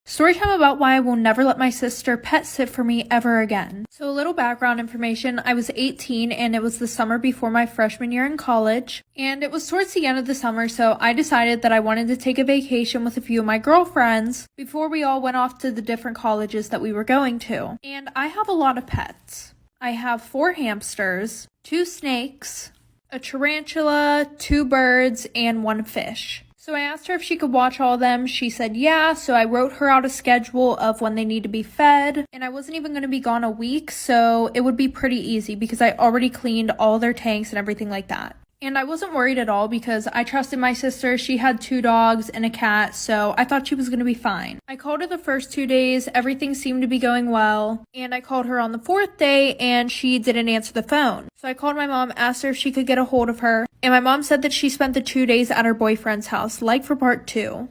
Storytime about why I will never let my sister pet sit for me ever again. So a little background information, I was 18 and it was the summer before my freshman year in college. And it was towards the end of the summer, so I decided that I wanted to take a vacation with a few of my girlfriends before we all went off to the different colleges that we were going to. And I have a lot of pets. I have 4 hamsters, 2 snakes, a tarantula, 2 birds, and 1 fish. So I asked her if she could watch all of them. She said yeah, so I wrote her out a schedule of when they need to be fed. And I wasn't even going to be gone a week, so it would be pretty easy because I already cleaned all their tanks and everything like that. And I wasn't worried at all because I trusted my sister. She had 2 dogs and a cat, so I thought she was going to be fine. I called her the first 2 days. Everything seemed to be going well. And I called her on the 4th day and she didn't answer the phone. So I called my mom, asked her if she could get a hold of her. And my mom said that she spent the 2 days at her boyfriend's house, like for part 2.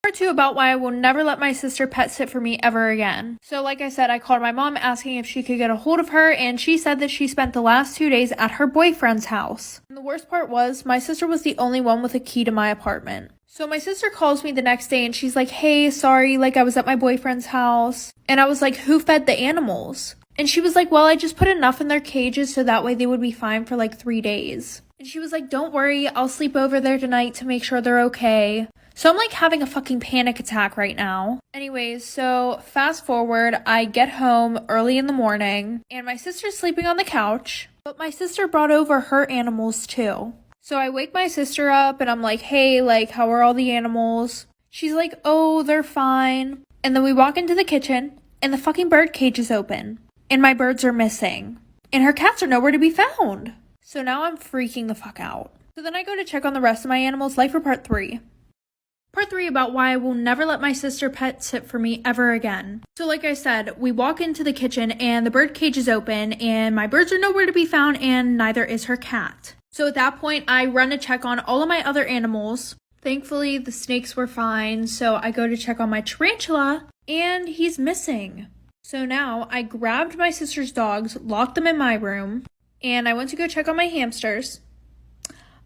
Part 2 about why I will never let my sister pet sit for me ever again. So like I said, I called my mom asking if she could get a hold of her, and she said that she spent the last 2 days at her boyfriend's house. And the worst part was, my sister was the only one with a key to my apartment. So my sister calls me the next day and she's like, hey, sorry, I was at my boyfriend's house. And I was like, who fed the animals? And she was like, well, I just put enough in their cages so that way they would be fine for 3 days. And she was like, don't worry, I'll sleep over there tonight to make sure they're okay. So I'm having a fucking panic attack right now. Anyways, so fast forward, I get home early in the morning and my sister's sleeping on the couch, but my sister brought over her animals too. So I wake my sister up and I'm like, hey, how are all the animals? She's like, oh, they're fine. And then we walk into the kitchen and the fucking bird cage is open and my birds are missing and her cats are nowhere to be found. So now I'm freaking the fuck out. So then I go to check on the rest of my animals, for part 3. Part 3 about why I will never let my sister pet sit for me ever again. So like I said, we walk into the kitchen and the bird cage is open and my birds are nowhere to be found and neither is her cat. So at that point, I run to check on all of my other animals. Thankfully, the snakes were fine, so I go to check on my tarantula and he's missing. So now I grabbed my sister's dogs, locked them in my room, and I went to go check on my hamsters.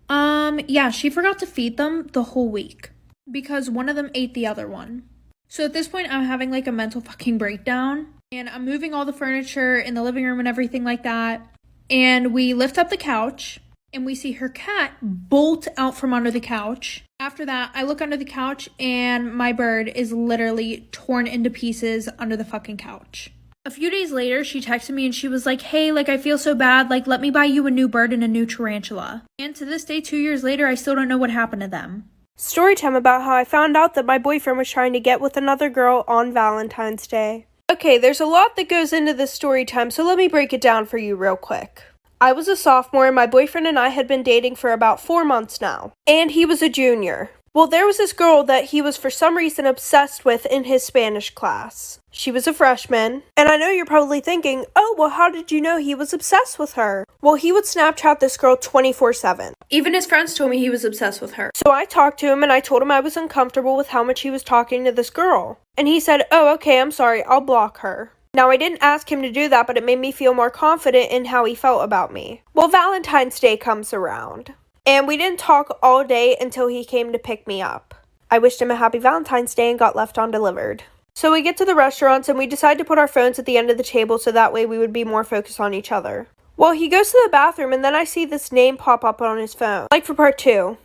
Yeah, she forgot to feed them the whole week because one of them ate the other one. So at this point, I'm having a mental fucking breakdown and I'm moving all the furniture in the living room and everything like that. And we lift up the couch and we see her cat bolt out from under the couch. After that, I look under the couch and my bird is literally torn into pieces under the fucking couch. A few days later, she texted me and she was like, hey, I feel so bad. Let me buy you a new bird and a new tarantula. And to this day, 2 years later, I still don't know what happened to them. Storytime about how I found out that my boyfriend was trying to get with another girl on Valentine's Day. Okay, there's a lot that goes into this story time, so let me break it down for you real quick. I was a sophomore and my boyfriend and I had been dating for about 4 months now. And he was a junior. Well, there was this girl that he was for some reason obsessed with in his Spanish class. She was a freshman, and I know you're probably thinking, oh, well, how did you know he was obsessed with her? Well, he would Snapchat this girl 24/7. Even his friends told me he was obsessed with her. So I talked to him and I told him I was uncomfortable with how much he was talking to this girl. And he said, oh, okay, I'm sorry, I'll block her. Now, I didn't ask him to do that, but it made me feel more confident in how he felt about me. Well, Valentine's Day comes around. And we didn't talk all day until he came to pick me up. I wished him a happy Valentine's Day and got left undelivered. So we get to the restaurants and we decide to put our phones at the end of the table so that way we would be more focused on each other. Well, he goes to the bathroom and then I see this name pop up on his phone. For part 2.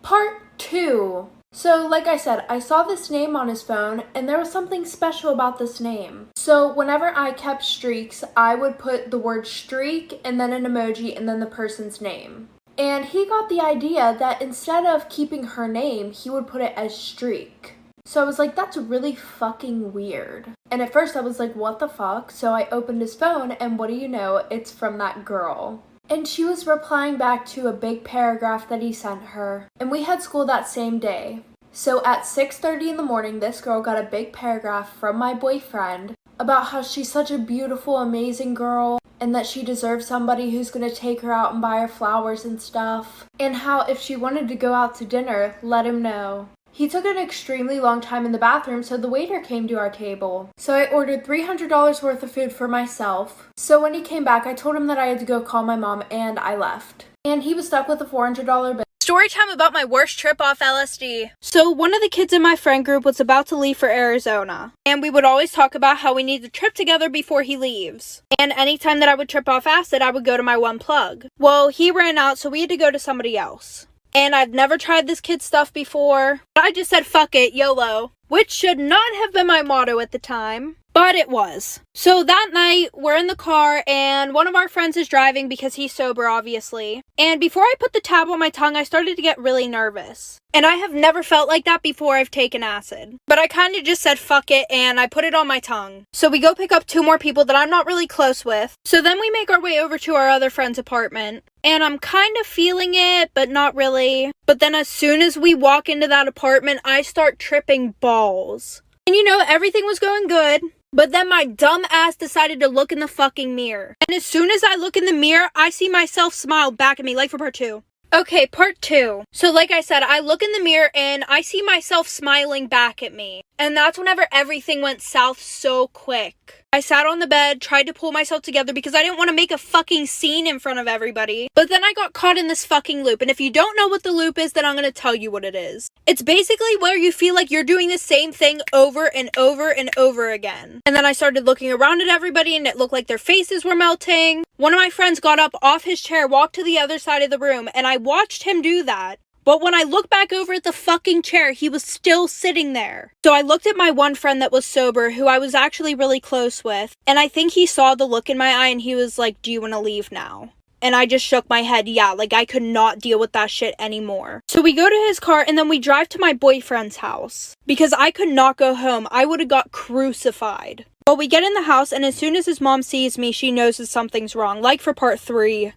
Part 2. So, like I said, I saw this name on his phone, and there was something special about this name. So, whenever I kept streaks, I would put the word streak, and then an emoji, and then the person's name. And he got the idea that instead of keeping her name, he would put it as streak. So I was like, that's really fucking weird. And at first I was like, what the fuck? So I opened his phone, and what do you know? It's from that girl. And she was replying back to a big paragraph that he sent her. And we had school that same day. So at 6:30 in the morning, this girl got a big paragraph from my boyfriend about how she's such a beautiful, amazing girl and that she deserves somebody who's going to take her out and buy her flowers and stuff. And how if she wanted to go out to dinner, let him know. He took an extremely long time in the bathroom, so the waiter came to our table. So I ordered $300 worth of food for myself. So when he came back, I told him that I had to go call my mom, and I left. And he was stuck with a $400 bill. story time about my worst trip off LSD. So one of the kids in my friend group was about to leave for Arizona, and we would always talk about how we need to trip together before he leaves. And anytime that I would trip off acid, I would go to my one plug. Well, he ran out, so we had to go to somebody else. And I've never tried this kid's stuff before. I just said, fuck it, YOLO. Which should not have been my motto at the time, but it was. So that night, we're in the car, and one of our friends is driving because he's sober, obviously. And before I put the tab on my tongue, I started to get really nervous. And I have never felt like that before I've taken acid. But I kind of just said fuck it, and I put it on my tongue. So we go pick up 2 more people that I'm not really close with. So then we make our way over to our other friend's apartment. And I'm kind of feeling it, but not really. But then as soon as we walk into that apartment, I start tripping balls. And you know, everything was going good. But then my dumb ass decided to look in the fucking mirror. And as soon as I look in the mirror, I see myself smile back at me, like for part 2. Okay, part 2. So like I said, I look in the mirror and I see myself smiling back at me. And that's whenever everything went south so quick. I sat on the bed, tried to pull myself together because I didn't want to make a fucking scene in front of everybody. But then I got caught in this fucking loop. And if you don't know what the loop is, then I'm going to tell you what it is. It's basically where you feel like you're doing the same thing over and over and over again. And then I started looking around at everybody and it looked like their faces were melting. One of my friends got up off his chair, walked to the other side of the room, and I watched him do that. But when I looked back over at the fucking chair, he was still sitting there. So I looked at my one friend that was sober, who I was actually really close with, and I think he saw the look in my eye and he was like, "Do you want to leave now?" And I just shook my head, yeah, like I could not deal with that shit anymore. So we go to his car and then we drive to my boyfriend's house. Because I could not go home. I would have got crucified. Well, we get in the house and as soon as his mom sees me, she knows that something's wrong. Like for part 3.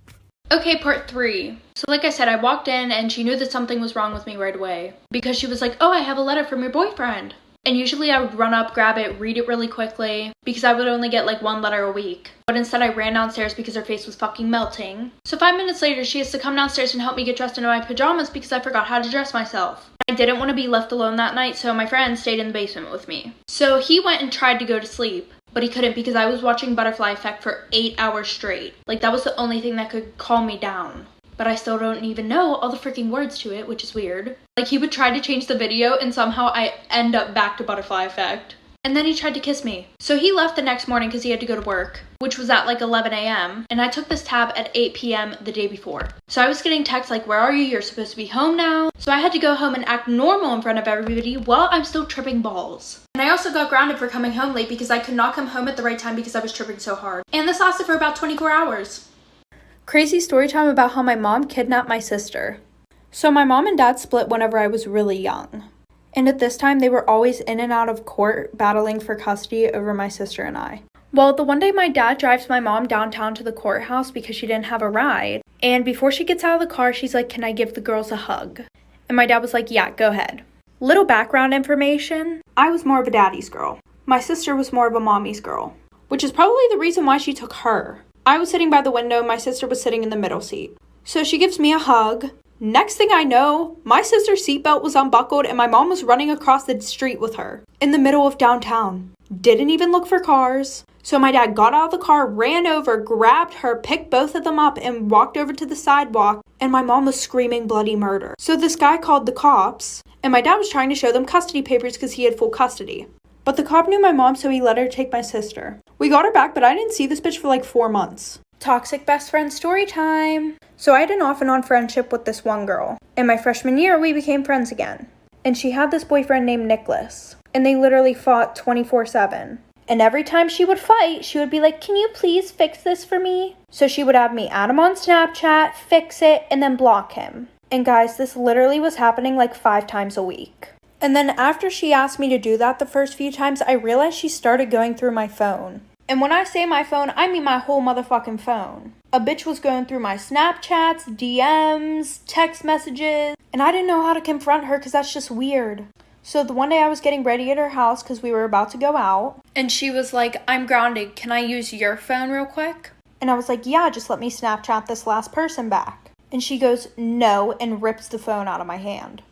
Okay, part 3. So like I said, I walked in and she knew that something was wrong with me right away. Because she was like, "Oh, I have a letter from your boyfriend." And usually I would run up, grab it, read it really quickly. Because I would only get like 1 letter a week. But instead I ran downstairs because her face was fucking melting. So 5 minutes later, she has to come downstairs and help me get dressed into my pajamas because I forgot how to dress myself. I didn't want to be left alone that night, so my friend stayed in the basement with me. So he went and tried to go to sleep. But he couldn't because I was watching Butterfly Effect for 8 hours straight. Like, that was the only thing that could calm me down. But I still don't even know all the freaking words to it, which is weird. Like, he would try to change the video and somehow I end up back to Butterfly Effect. And then he tried to kiss me. So he left the next morning because he had to go to work, which was at like 11 a.m. And I took this tab at 8 p.m. the day before. So I was getting texts like, "Where are you? You're supposed to be home now." So I had to go home and act normal in front of everybody while I'm still tripping balls. And I also got grounded for coming home late because I could not come home at the right time because I was tripping so hard. And this lasted for about 24 hours. Crazy story time about how my mom kidnapped my sister. So my mom and dad split whenever I was really young. And at this time, they were always in and out of court battling for custody over my sister and I. Well, the one day my dad drives my mom downtown to the courthouse because she didn't have a ride. And before she gets out of the car, she's like, "Can I give the girls a hug?" And my dad was like, "Yeah, go ahead." Little background information. I was more of a daddy's girl. My sister was more of a mommy's girl. Which is probably the reason why she took her. I was sitting by the window, my sister was sitting in the middle seat. So she gives me a hug. Next thing I know, my sister's seatbelt was unbuckled and my mom was running across the street with her in the middle of downtown. Didn't even look for cars. So my dad got out of the car, ran over, grabbed her, picked both of them up and walked over to the sidewalk and my mom was screaming bloody murder. So this guy called the cops and my dad was trying to show them custody papers because he had full custody. But the cop knew my mom so he let her take my sister. We got her back but I didn't see this bitch for like 4 months. Toxic best friend story time. So I had an off and on friendship with this one girl. In my freshman year, we became friends again. And she had this boyfriend named Nicholas. And they literally fought 24/7. And every time she would fight, she would be like, "Can you please fix this for me?" So she would have me add him on Snapchat, fix it, and then block him. And guys, this literally was happening like 5 times a week. And then after she asked me to do that the first few times, I realized she started going through my phone. And when I say my phone, I mean my whole motherfucking phone. A bitch was going through my Snapchats, DMs, text messages, and I didn't know how to confront her because that's just weird. So the one day I was getting ready at her house because we were about to go out, and she was like, "I'm grounded, can I use your phone real quick?" And I was like, "Yeah, just let me Snapchat this last person back." And she goes, "No," and rips the phone out of my hand.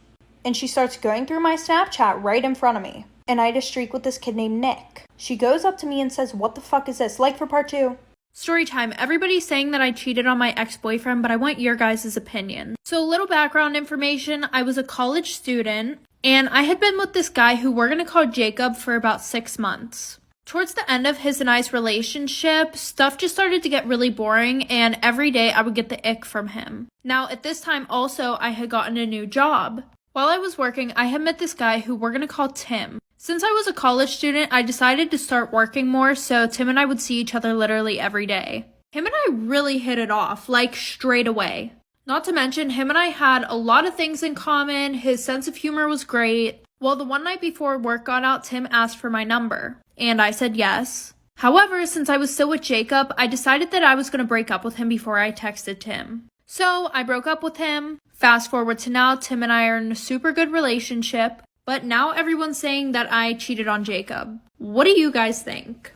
And she starts going through my Snapchat right in front of me. And I had a streak with this kid named Nick. She goes up to me and says, "What the fuck is this?" Like for part 2. Storytime, everybody's saying that I cheated on my ex-boyfriend, but I want your guys' opinion. So a little background information, I was a college student, and I had been with this guy who we're going to call Jacob for about 6 months. Towards the end of his and I's relationship, stuff just started to get really boring, and every day I would get the ick from him. Now, at this time also, I had gotten a new job. While I was working, I had met this guy who we're going to call Tim. Since I was a college student, I decided to start working more, so Tim and I would see each other literally every day. Him and I really hit it off, like straight away. Not to mention, him and I had a lot of things in common, his sense of humor was great. Well, the one night before work got out, Tim asked for my number, and I said yes. However, since I was still with Jacob, I decided that I was going to break up with him before I texted Tim. So, I broke up with him. Fast forward to now, Tim and I are in a super good relationship. But now everyone's saying that I cheated on Jacob. What do you guys think?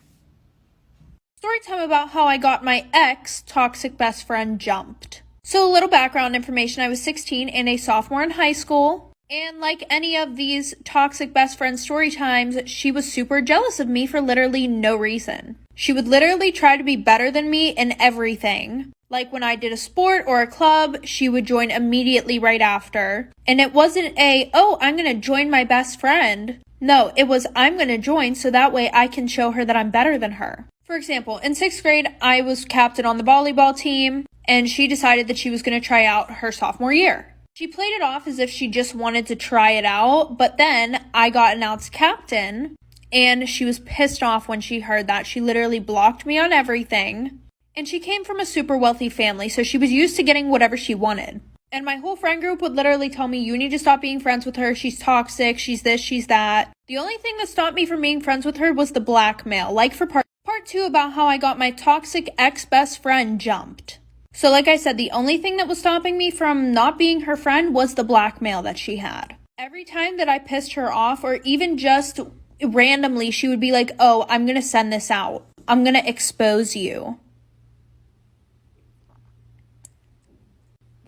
Story time about how I got my ex-toxic best friend jumped. So a little background information, I was 16 and a sophomore in high school. And like any of these toxic best friend story times, she was super jealous of me for literally no reason. She would literally try to be better than me in everything. Like when I did a sport or a club, she would join immediately right after. And it wasn't oh, I'm going to join my best friend. No, it was, I'm going to join so that way I can show her that I'm better than her. For example, in 6th grade, I was captain on the volleyball team, and she decided that she was going to try out her sophomore year. She played it off as if she just wanted to try it out, but then I got announced captain, and she was pissed off when she heard that. She literally blocked me on everything. And she came from a super wealthy family, so she was used to getting whatever she wanted. And my whole friend group would literally tell me, you need to stop being friends with her, she's toxic, she's this, she's that. The only thing that stopped me from being friends with her was the blackmail, like for part 2 about how I got my toxic ex-best friend jumped. So like I said, the only thing that was stopping me from not being her friend was the blackmail that she had. Every time that I pissed her off, or even just randomly, she would be like, oh, I'm gonna send this out. I'm gonna expose you.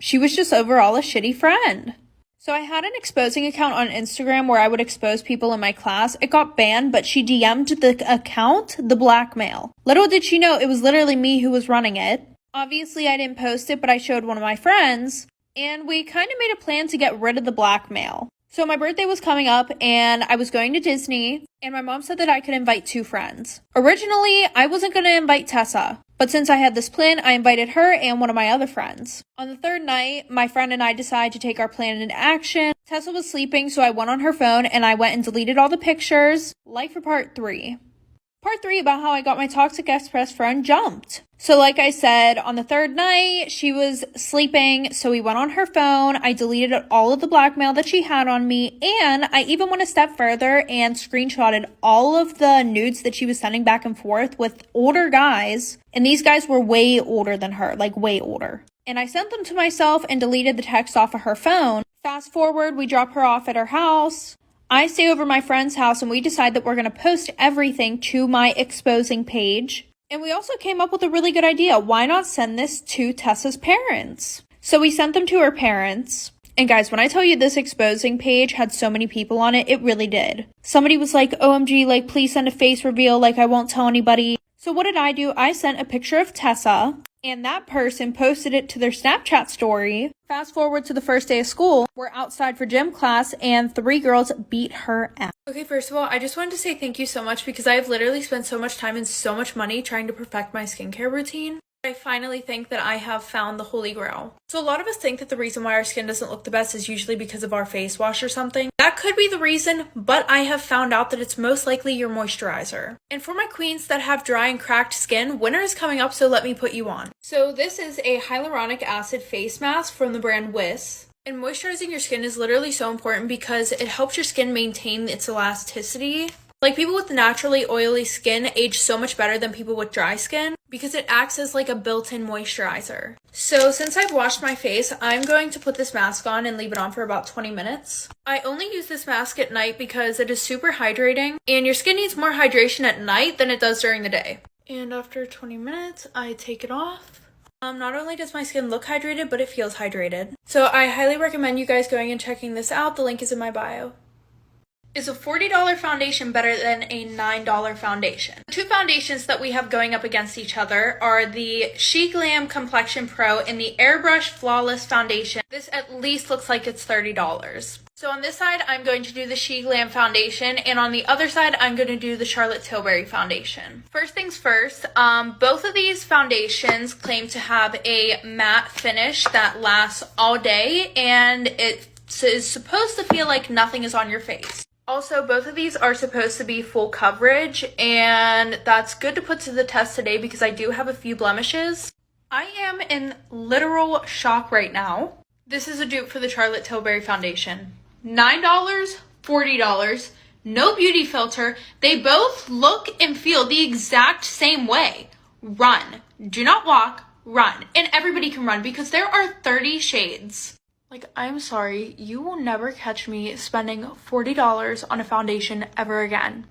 She was just overall a shitty friend. So I had an exposing account on Instagram where I would expose people in my class. It got banned, but she DM'd the account the blackmail. Little did she know it was literally me who was running it. Obviously, I didn't post it, but I showed one of my friends, and we kind of made a plan to get rid of the blackmail. So my birthday was coming up, and I was going to Disney, and my mom said that I could invite 2 friends. Originally, I wasn't going to invite Tessa, but since I had this plan, I invited her and one of my other friends. On the 3rd night, my friend and I decided to take our plan into action. Tessa was sleeping, so I went on her phone, and I went and deleted all the pictures, like for part 3. Part 3 about how I got my toxic ex-best friend jumped. So like I said, on the 3rd night, she was sleeping, so we went on her phone. I deleted all of the blackmail that she had on me, and I even went a step further and screenshotted all of the nudes that she was sending back and forth with older guys, and these guys were way older than her, like way older. And I sent them to myself and deleted the text off of her phone. Fast forward, we drop her off at her house. I stay over my friend's house, and we decide that we're going to post everything to my exposing page. And we also came up with a really good idea. Why not send this to Tessa's parents? So we sent them to her parents. And guys, when I tell you this exposing page had so many people on it, it really did. Somebody was like, OMG, like, please send a face reveal, like, I won't tell anybody. So what did I do? I sent a picture of Tessa, and that person posted it to their Snapchat story. Fast forward to the first day of school. We're outside for gym class, and 3 girls beat her ass. Okay, first of all, I just wanted to say thank you so much because I have literally spent so much time and so much money trying to perfect my skincare routine. I finally think that I have found the holy grail. So a lot of us think that the reason why our skin doesn't look the best is usually because of our face wash or something. That could be the reason, but I have found out that it's most likely your moisturizer. And for my queens that have dry and cracked skin, winter is coming up, so let me put you on. So this is a hyaluronic acid face mask from the brand Wiss. And moisturizing your skin is literally so important because it helps your skin maintain its elasticity. Like, people with naturally oily skin age so much better than people with dry skin because it acts as like a built-in moisturizer. So since I've washed my face, I'm going to put this mask on and leave it on for about 20 minutes. I only use this mask at night because it is super hydrating, and your skin needs more hydration at night than it does during the day. And after 20 minutes, I take it off. Not only does my skin look hydrated, but it feels hydrated. So I highly recommend you guys going and checking this out. The link is in my bio. Is a $40 foundation better than a $9 foundation? The two foundations that we have going up against each other are the She Glam Complexion Pro and the Airbrush Flawless Foundation. This at least looks like it's $30. So on this side, I'm going to do the She Glam foundation, and on the other side, I'm going to do the Charlotte Tilbury foundation. First things first, both of these foundations claim to have a matte finish that lasts all day, and it is supposed to feel like nothing is on your face. Also, both of these are supposed to be full coverage, and that's good to put to the test today because I do have a few blemishes. I am in literal shock right now. This is a dupe for the Charlotte Tilbury foundation. $9, $40, no beauty filter. They both look and feel the exact same way. Run. Do not walk, run. And everybody can run because there are 30 shades. Like, I'm sorry, you will never catch me spending $40 on a foundation ever again.